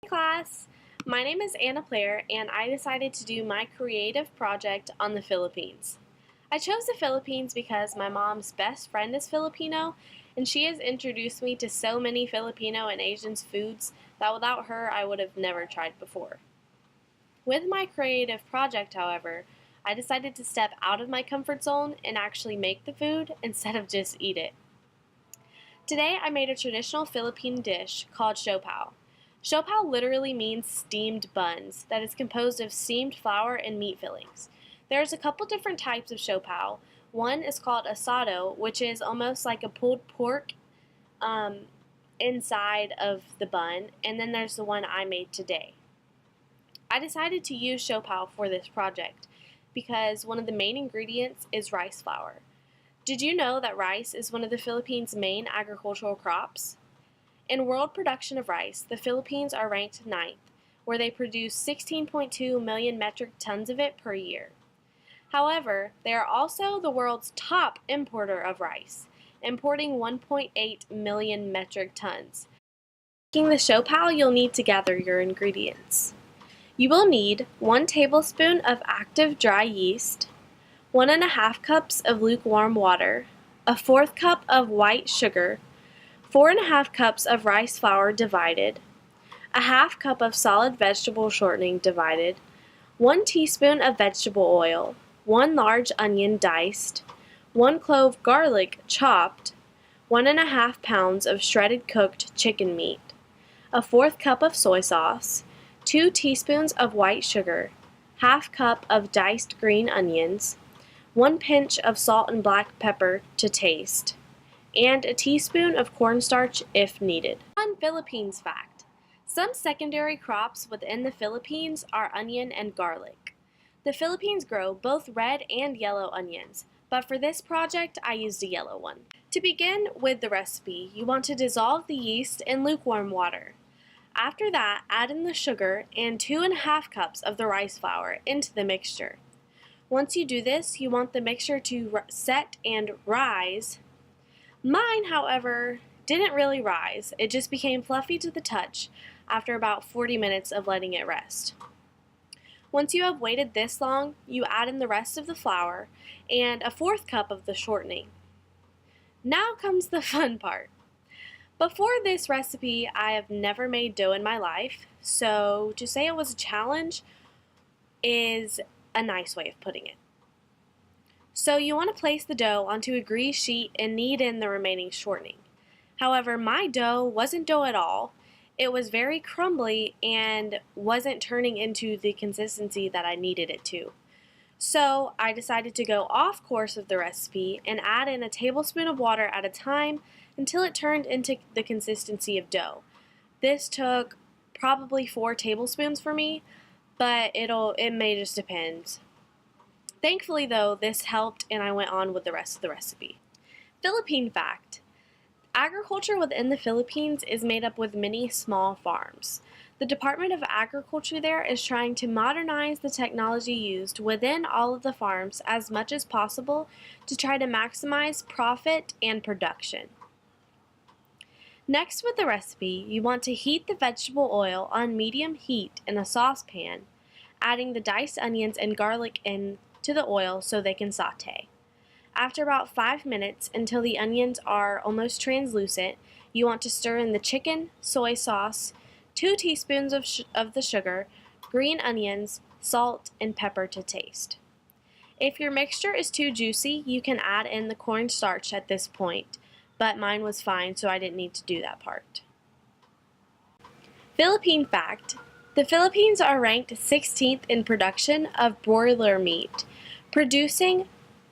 Hey class, my name is Anna Player and I decided to do my creative project on the Philippines. I chose the Philippines because my mom's best friend is Filipino and she has introduced me to so many Filipino and Asian foods that without her I would have never tried before. With my creative project, however, I decided to step out of my comfort zone and actually make the food instead of just eat it. Today I made a traditional Philippine dish called Siopao. Siopao literally means steamed buns that is composed of steamed flour and meat fillings. There's a couple different types of siopao. One is called asado, which is almost like a pulled pork um, inside of the bun, and then there's the one I made today. I decided to use siopao for this project because one of the main ingredients is rice flour. Did you know that rice is one of the Philippines' main agricultural crops? In world production of rice, the Philippines are ranked ninth, where they produce 16.2 million metric tons of it per year. However, they are also the world's top importer of rice, importing 1.8 million metric tons. Making the siopao, you'll need to gather your ingredients. You will need 1 tablespoon of active dry yeast, 1½ cups of lukewarm water, a 1/4 cup of white sugar, 4½ cups of rice flour divided, a 1/2 cup of solid vegetable shortening divided, 1 teaspoon of vegetable oil, 1 large onion diced, 1 clove garlic chopped, 1½ pounds of shredded cooked chicken meat, a 1/4 cup of soy sauce, 2 teaspoons of white sugar, 1/2 cup of diced green onions, 1 pinch of salt and black pepper to taste, and a teaspoon of cornstarch if needed. Fun Philippines fact: some secondary crops within the Philippines are onion and garlic. The Philippines grow both red and yellow onions, but for this project I used a yellow one. To begin with the recipe, you want to dissolve the yeast in lukewarm water. After that, add in the sugar and 2½ cups of the rice flour into the mixture. Once you do this, you want the mixture to set and rise. Mine, however, didn't really rise. It just became fluffy to the touch after about 40 minutes of letting it rest. Once you have waited this long, you add in the rest of the flour and a 1/4 cup of the shortening. Now comes the fun part. Before this recipe, I have never made dough in my life, so to say it was a challenge is a nice way of putting it. So you want to place the dough onto a grease sheet and knead in the remaining shortening. However, my dough wasn't dough at all. It was very crumbly and wasn't turning into the consistency that I needed it to. So I decided to go off course of the recipe and add in a tablespoon of water at a time until it turned into the consistency of dough. This took probably 4 tablespoons for me, but it may just depend. Thankfully though, this helped and I went on with the rest of the recipe. Philippine fact: agriculture within the Philippines is made up with many small farms. The Department of Agriculture there is trying to modernize the technology used within all of the farms as much as possible to try to maximize profit and production. Next with the recipe, you want to heat the vegetable oil on medium heat in a saucepan, adding the diced onions and garlic into the oil so they can saute. After about 5 minutes until the onions are almost translucent, you want to stir in the chicken, soy sauce, 2 teaspoons of the sugar, green onions, salt, and pepper to taste. If your mixture is too juicy, you can add in the cornstarch at this point, but mine was fine, so I didn't need to do that part. Philippine fact: the Philippines are ranked 16th in production of broiler meat, producing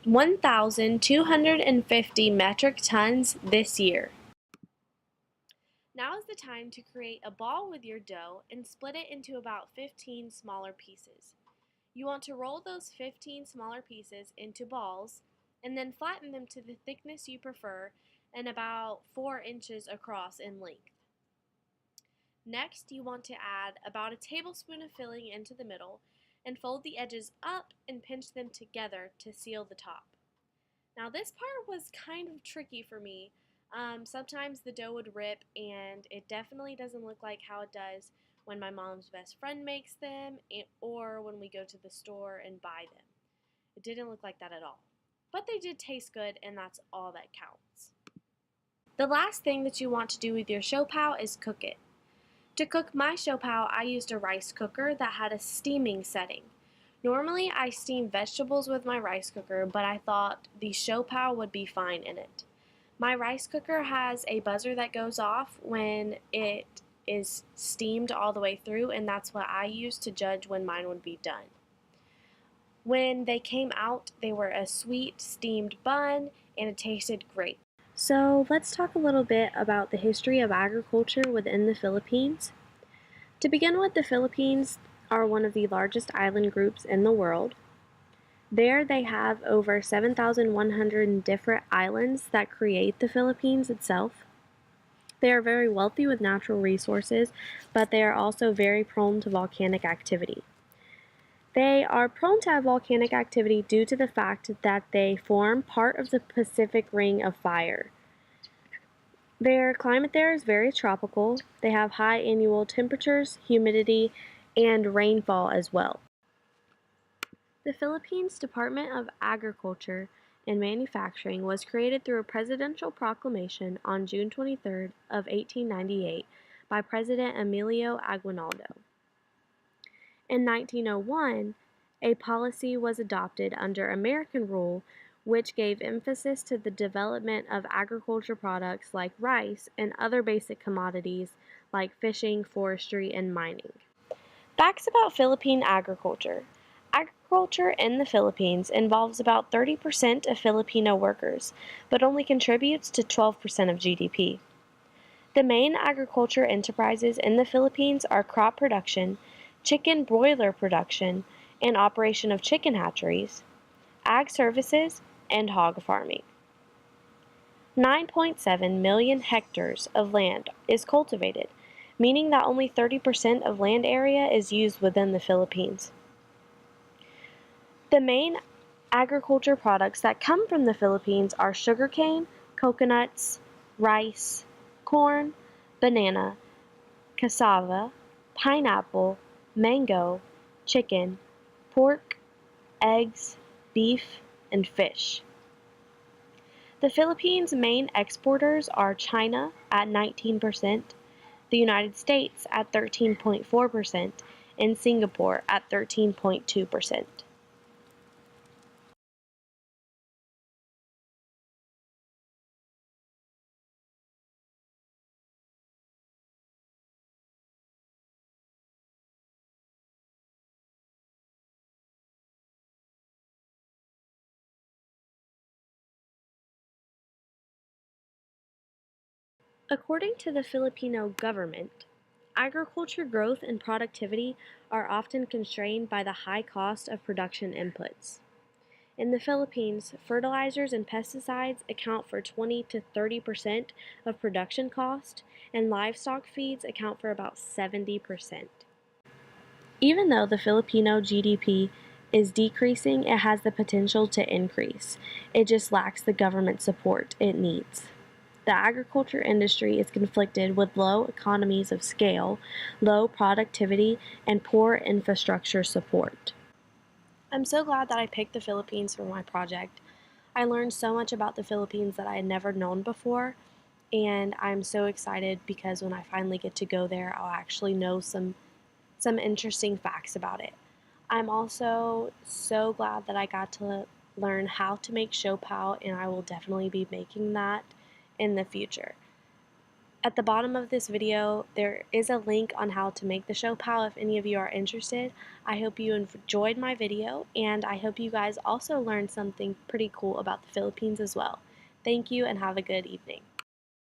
1,250 metric tons this year. Now is the time to create a ball with your dough and split it into about 15 smaller pieces. You want to roll those 15 smaller pieces into balls and then flatten them to the thickness you prefer and about 4 inches across in length. Next, you want to add about a tablespoon of filling into the middle and fold the edges up and pinch them together to seal the top. Now this part was kind of tricky for me. Sometimes the dough would rip and it definitely doesn't look like how it does when my mom's best friend makes them, or when we go to the store and buy them. It didn't look like that at all. But they did taste good, and that's all that counts. The last thing that you want to do with your siopao is cook it. To cook my siopao, I used a rice cooker that had a steaming setting. Normally, I steam vegetables with my rice cooker, but I thought the siopao would be fine in it. My rice cooker has a buzzer that goes off when it is steamed all the way through, and that's what I use to judge when mine would be done. When they came out, they were a sweet steamed bun, and it tasted great. So let's talk a little bit about the history of agriculture within the Philippines. To begin with, the Philippines are one of the largest island groups in the world. There they have over 7,100 different islands that create the Philippines itself. They are very wealthy with natural resources, but they are also very prone to volcanic activity. They are prone to have volcanic activity due to the fact that they form part of the Pacific Ring of Fire. Their climate there is very tropical. They have high annual temperatures, humidity, and rainfall as well. The Philippines Department of Agriculture and Manufacturing was created through a presidential proclamation on June 23rd of 1898 by President Emilio Aguinaldo. In 1901, a policy was adopted under American rule which gave emphasis to the development of agriculture products like rice and other basic commodities like fishing, forestry, and mining. Facts about Philippine agriculture. Agriculture in the Philippines involves about 30% of Filipino workers, but only contributes to 12% of GDP. The main agriculture enterprises in the Philippines are crop production, chicken broiler production, and operation of chicken hatcheries, ag services, and hog farming. 9.7 million hectares of land is cultivated, meaning that only 30% of land area is used within the Philippines. The main agriculture products that come from the Philippines are sugarcane, coconuts, rice, corn, banana, cassava, pineapple, mango, chicken, pork, eggs, beef, and fish. The Philippines' main exporters are China at 19%, the United States at 13.4%, and Singapore at 13.2%. According to the Filipino government, agriculture growth and productivity are often constrained by the high cost of production inputs. In the Philippines, fertilizers and pesticides account for 20 to 30% of production cost, and livestock feeds account for about 70%. Even though the Filipino GDP is decreasing, it has the potential to increase. It just lacks the government support it needs. The agriculture industry is conflicted with low economies of scale, low productivity, and poor infrastructure support. I'm so glad that I picked the Philippines for my project. I learned so much about the Philippines that I had never known before, and I'm so excited because when I finally get to go there, I'll actually know some interesting facts about it. I'm also so glad that I got to learn how to make siopao, and I will definitely be making that in the future. At the bottom of this video, there is a link on how to make the siopao if any of you are interested. I hope you enjoyed my video, and I hope you guys also learned something pretty cool about the Philippines as well. Thank you, and have a good evening.